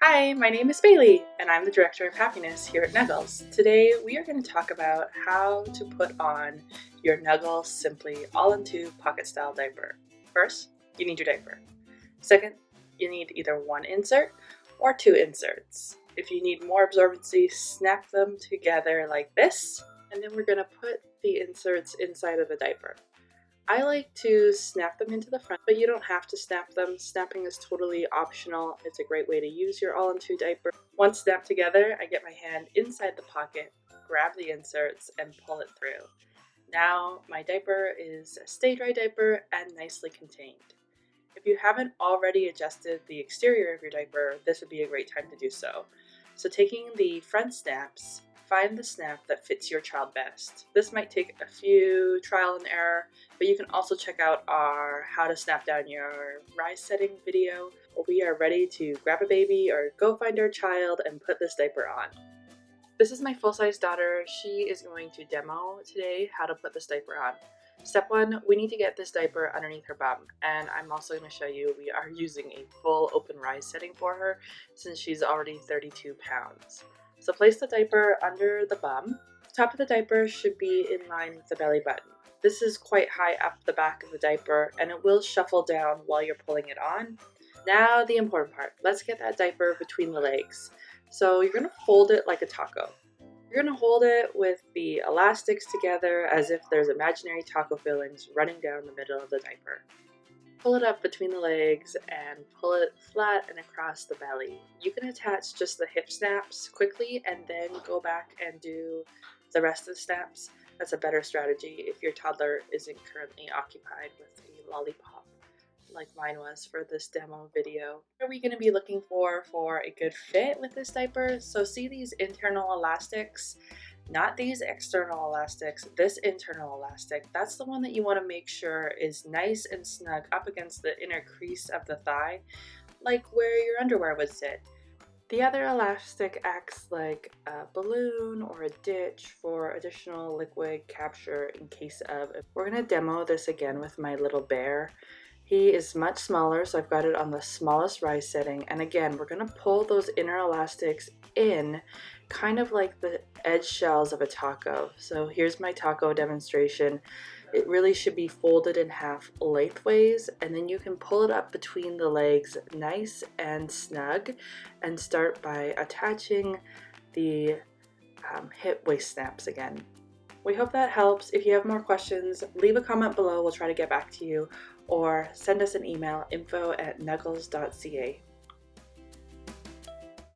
Hi, my name is Bailey, and I'm the Director of Happiness here at Nuggles. Today, we are going to talk about how to put on your Nuggles Simplee all-in-two pocket-style diaper. First, you need your diaper. Second, you need either one insert or two inserts. If you need more absorbency, snap them together like this, and then we're going to put the inserts inside of the diaper. I like to snap them into the front, but you don't have to snap them. Snapping is totally optional. It's a great way to use your all-in-two diaper. Once snapped together, I get my hand inside the pocket, grab the inserts, and pull it through. Now my diaper is a stay-dry diaper and nicely contained. If you haven't already adjusted the exterior of your diaper, this would be a great time to do so. So taking the front snaps, find the snap that fits your child best. This might take a few trial and error, but you can also check out our how to snap down your rise setting video. We are ready to grab a baby or go find our child and put this diaper on. This is my full-size daughter. She is going to demo today how to put this diaper on. Step one, we need to get this diaper underneath her bum, and I'm also going to show you we are using a full open rise setting for her since she's already 32 pounds. So place the diaper under the bum. The top of the diaper should be in line with the belly button. This is quite high up the back of the diaper and it will shuffle down while you're pulling it on. Now the important part, let's get that diaper between the legs. So you're going to fold it like a taco. You're going to hold it with the elastics together as if there's imaginary taco fillings running down the middle of the diaper. Pull it up between the legs and pull it flat and across the belly. You can attach just the hip snaps quickly and then go back and do the rest of the snaps. That's a better strategy if your toddler isn't currently occupied with a lollipop like mine was for this demo video. What are we going to be looking for a good fit with this diaper? So see these internal elastics? Not these external elastics, this internal elastic. That's the one that you want to make sure is nice and snug up against the inner crease of the thigh, like where your underwear would sit. The other elastic acts like a balloon or a ditch for additional liquid capture in case of. We're going to demo this again with my little bear. He is much smaller, so I've got it on the smallest rise setting. And again, we're going to pull those inner elastics in, kind of like the edge shells of a taco. So here's my taco demonstration. It really should be folded in half lengthways, and then you can pull it up between the legs nice and snug and start by attaching the hip waist snaps again. We hope that helps. If you have more questions, leave a comment below. We'll try to get back to you, or send us an email, info@nuggles.ca.